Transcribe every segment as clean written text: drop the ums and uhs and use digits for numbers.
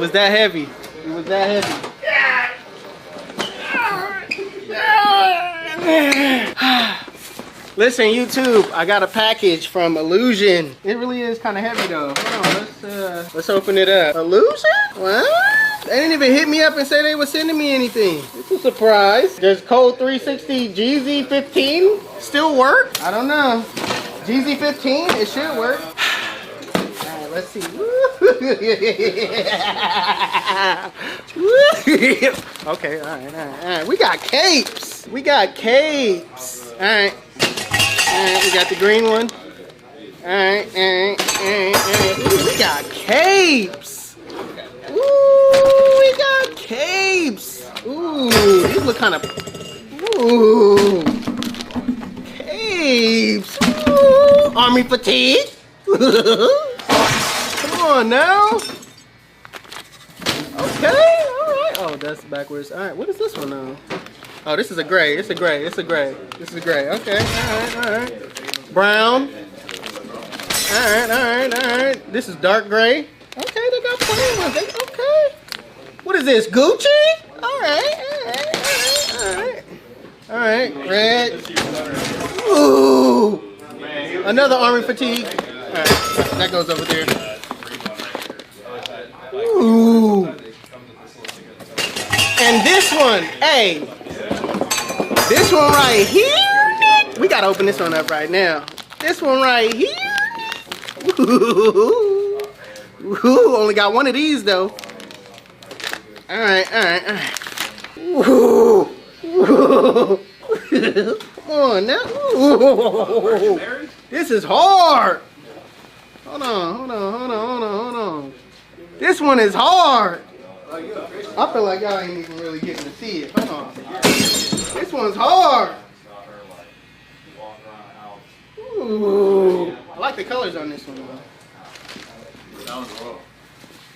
was that heavy. It was that heavy. Listen, YouTube, I got a package from Illuzien. It really is kind of heavy though. Hold on, let's open it up. Illuzien? What? They didn't even hit me up and say they were sending me anything. It's a surprise. Does code 360 GZ15 still work? I don't know. GZ15, it should work. Alright, let's see. Okay, alright. We got capes. We got capes. Alright, we got the green one. Alright. Ooh, we got capes. Ooh, we got capes. Ooh, these look kind of. Ooh, capes. Ooh, army fatigue. Come on now. Okay, alright. Oh, that's backwards. Alright, what is this one now? Oh, this is a gray. It's a gray. It's a gray. This is a gray. Okay, alright. Brown. Alright. This is dark gray. Okay, they got plain ones. Okay. What is this? Gucci? Alright. Red. Ooh. Another army fatigue. Alright, that goes over there. Ooh. And this one, hey. This one right here. We gotta open this one up right now. This one right here. Ooh, only got one of these though. Alright. Ooh. Come on now. Ooh. This is hard. Hold on. This one is hard. I feel like y'all ain't even really getting to see it. Hold on. This one's hard. Ooh. I like the colors on this one though.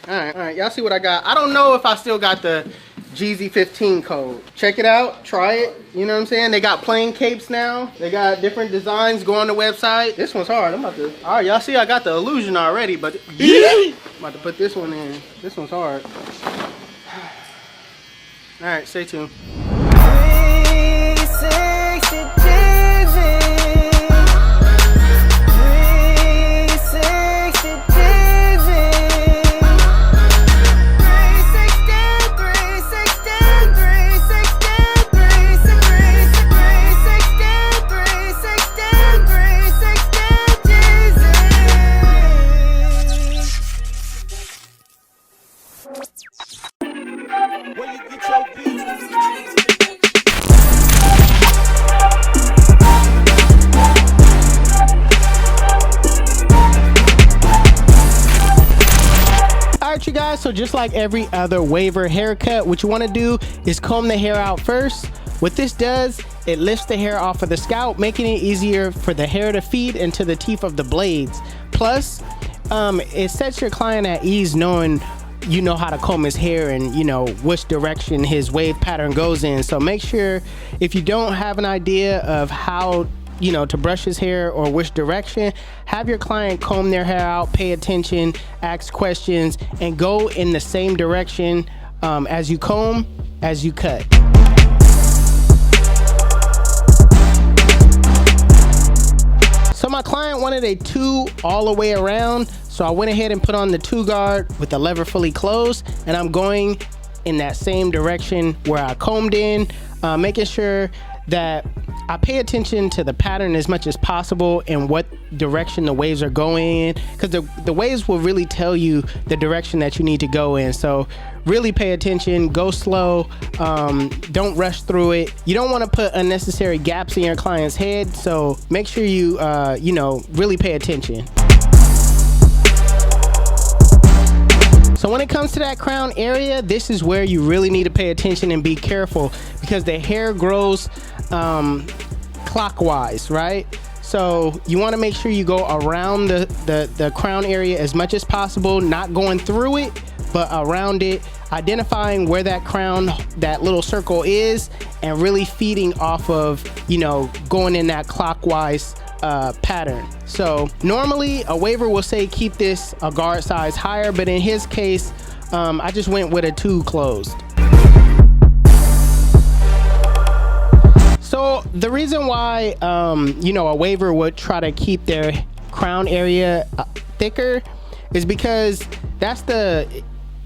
Alright, y'all see what I got. I don't know if I still got the GZ15 code. Check it out, try it, you know what I'm saying? They got plain capes now. They got different designs. Go on the website. This one's hard. I'm about to, alright, y'all see I got the Illuzien already, but I'm about to put this one in. This one's hard. Alright, stay tuned. You guys, so just like every other waiver haircut, what you want to do is comb the hair out first. What this does, it lifts the hair off of the scalp, making it easier for the hair to feed into the teeth of the blades. Plus, it sets your client at ease knowing you know how to comb his hair and you know which direction his wave pattern goes in. So make sure if you don't have an idea of how to brush his hair or which direction, have your client comb their hair out, pay attention, ask questions, and go in the same direction as you comb, as you cut. So my client wanted a 2 all the way around, so I went ahead and put on the 2 guard with the lever fully closed, and I'm going in that same direction where I combed in, making sure that I pay attention to the pattern as much as possible and what direction the waves are going in, because the waves will really tell you the direction that you need to go in. So really pay attention, go slow, don't rush through it. You don't want to put unnecessary gaps in your client's head, so make sure you really pay attention. So when it comes to that crown area, this is where you really need to pay attention and be careful, because the hair grows clockwise, right? So you want to make sure you go around the crown area as much as possible, not going through it, but around it, identifying where that crown, that little circle is, and really feeding off of, going in that clockwise pattern. So normally a waiver will say keep this a guard size higher, but in his case, I just went with a 2 closed. So the reason why, you know, a waver would try to keep their crown area thicker is because that's the,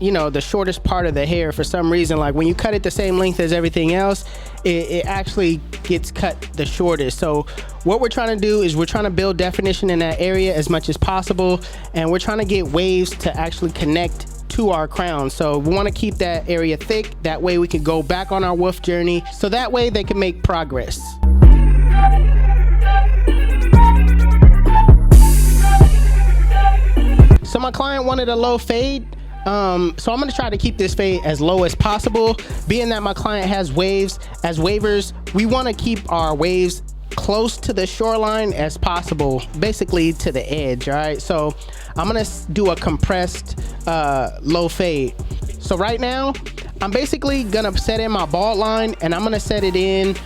you know, the shortest part of the hair for some reason. Like when you cut it the same length as everything else, it actually gets cut the shortest. So what we're trying to do is we're trying to build definition in that area as much as possible, and we're trying to get waves to actually connect to our crown. So we want to keep that area thick, that way we can go back on our woof journey, so that way they can make progress. So my client wanted a low fade, so I'm going to try to keep this fade as low as possible. Being that my client has waves, as wavers, we want to keep our waves close to the shoreline as possible, basically to the edge. All right, so I'm gonna do a compressed low fade. So right now I'm basically gonna set in my bald line, and I'm gonna set it in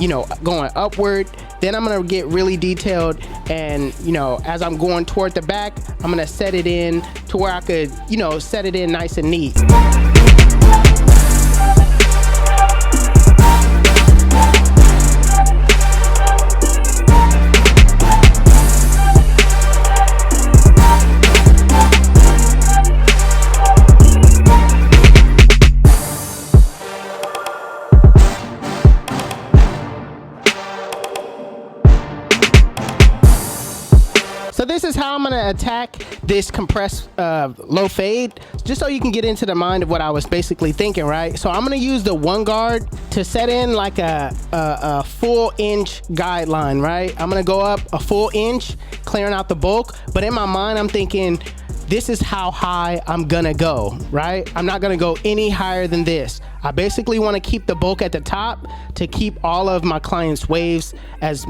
you know, going upward. Then I'm gonna get really detailed, and you know, as I'm going toward the back, I'm gonna set it in to where I could, you know, set it in nice and neat. So this is how I'm gonna attack this compressed low fade, just so you can get into the mind of what I was basically thinking, right? So I'm gonna use the 1 guard to set in like a full inch guideline, right? I'm gonna go up a full inch, clearing out the bulk, but in my mind I'm thinking, this is how high I'm gonna go, right? I'm not gonna go any higher than this. I basically want to keep the bulk at the top to keep all of my clients' waves as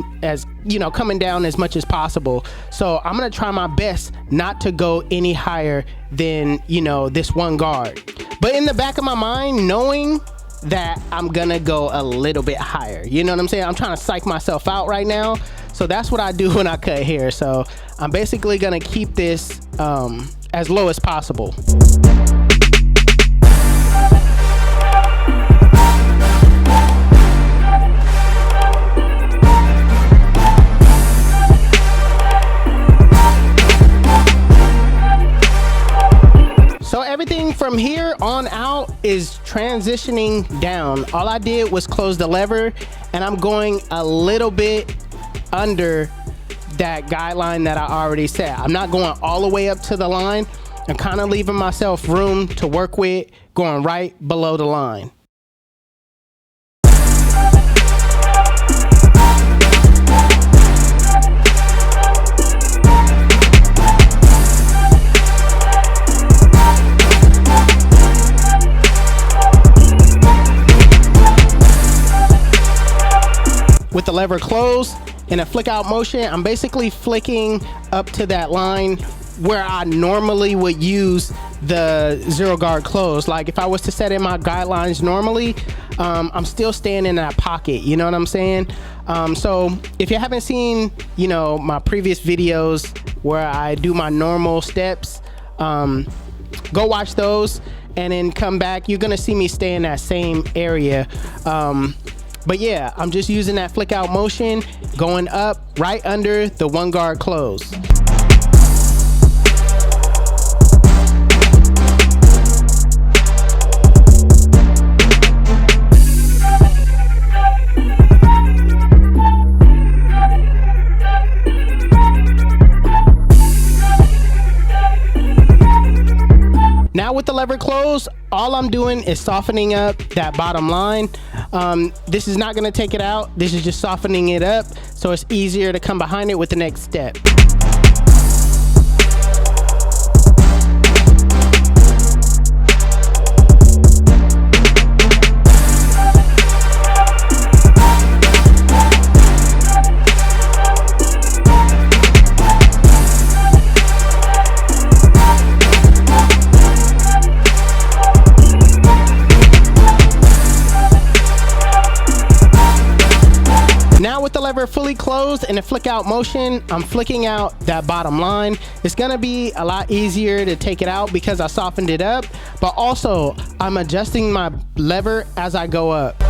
you know, coming down as much as possible. So I'm gonna try my best not to go any higher than, you know, this 1 guard. But in the back of my mind, knowing that I'm gonna go a little bit higher, you know what I'm saying? I'm trying to psych myself out right now. So that's what I do when I cut hair. So I'm basically gonna keep this as low as possible. So everything from here on out is transitioning down. All I did was close the lever, and I'm going a little bit under that guideline that I already set. I'm not going all the way up to the line. I'm kind of leaving myself room to work with, going right below the line. With the lever closed in a flick out motion, I'm basically flicking up to that line where I normally would use the 0 guard close. Like if I was to set in my guidelines normally, I'm still staying in that pocket, you know what I'm saying? So if you haven't seen, you know, my previous videos where I do my normal steps, go watch those and then come back. You're gonna see me stay in that same area. But yeah, I'm just using that flick out motion, going up right under the 1 guard close. Now with the lever closed, all I'm doing is softening up that bottom line. This is not gonna take it out. This is just softening it up so it's easier to come behind it with the next step. waver fully closed in a flick out motion, I'm flicking out that bottom line. It's gonna be a lot easier to take it out because I softened it up, but also I'm adjusting my lever as I go up.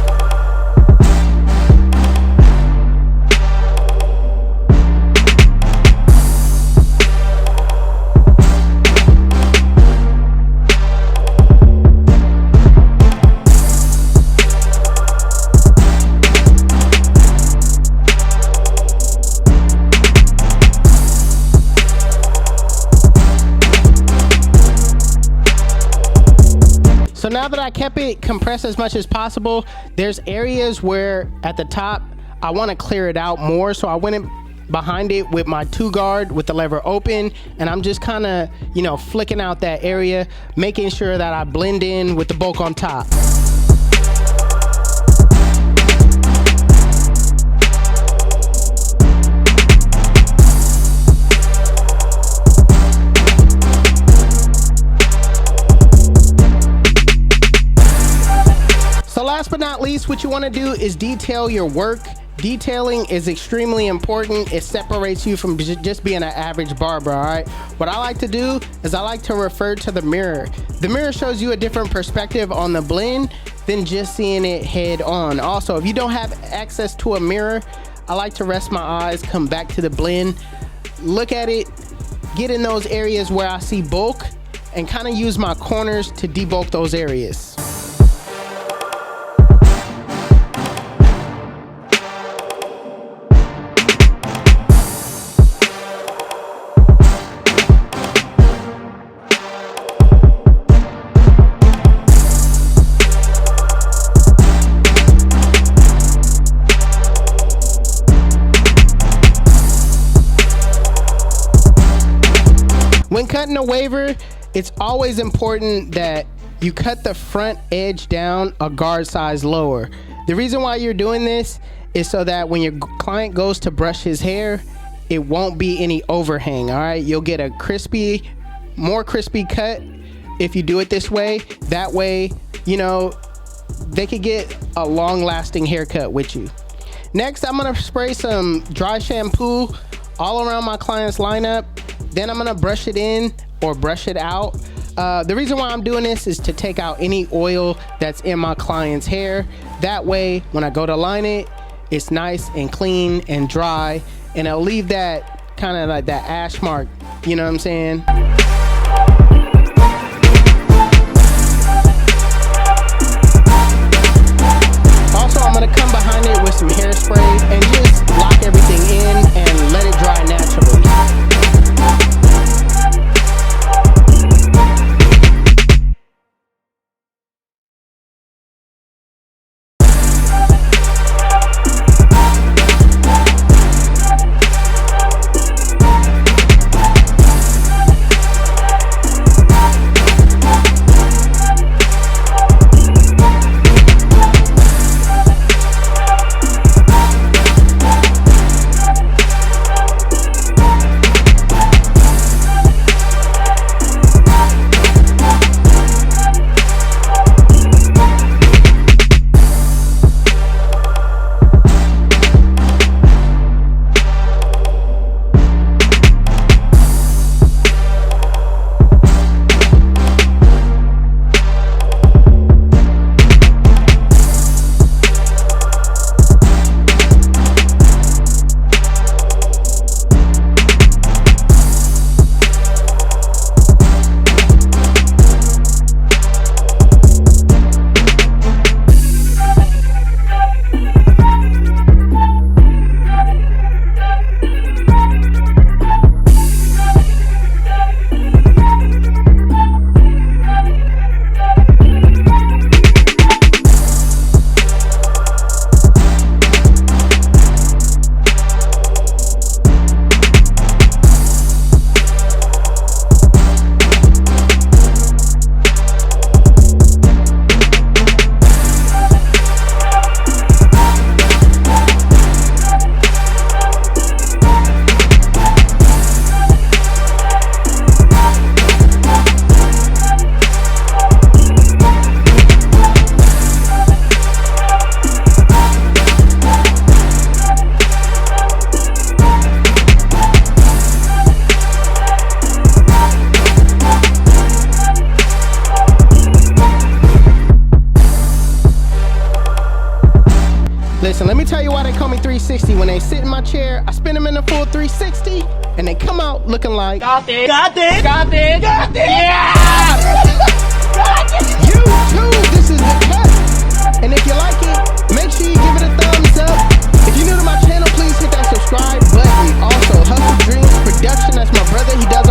So now that I kept it compressed as much as possible, there's areas where at the top I want to clear it out more, so I went in behind it with my 2 guard with the lever open, and I'm just kind of, you know, flicking out that area, making sure that I blend in with the bulk on top. Last but not least, what you want to do is detail your work. Detailing is extremely important. It separates you from just being an average barber, all right? What I like to do is I like to refer to the mirror. The mirror shows you a different perspective on the blend than just seeing it head on. Also, if you don't have access to a mirror, I like to rest my eyes, come back to the blend, look at it, get in those areas where I see bulk, and kind of use my corners to debulk those areas. When cutting a waver, it's always important that you cut the front edge down a guard size lower. The reason why you're doing this is so that when your client goes to brush his hair, it won't be any overhang, all right? You'll get a crispy, more crispy cut if you do it this way. That way, you know, they could get a long-lasting haircut with you. Next, I'm gonna spray some dry shampoo all around my client's lineup. Then I'm gonna brush it in or brush it out. The reason why I'm doing this is to take out any oil that's in my client's hair. That way, when I go to line it, it's nice and clean and dry, and I'll leave that kind of like that ash mark, you know what I'm saying? Also, I'm gonna come behind it with some hairspray and just lock everything in and let it dry naturally. 360. When they sit in my chair, I spin them in a full 360, and they come out looking like Got it, got it, got it, got it. yeah! You too, this is the cut. And if you like it, make sure you give it a thumbs up. If you're new to my channel, please hit that subscribe button. Also, Hustle Dreams Production, that's my brother. He does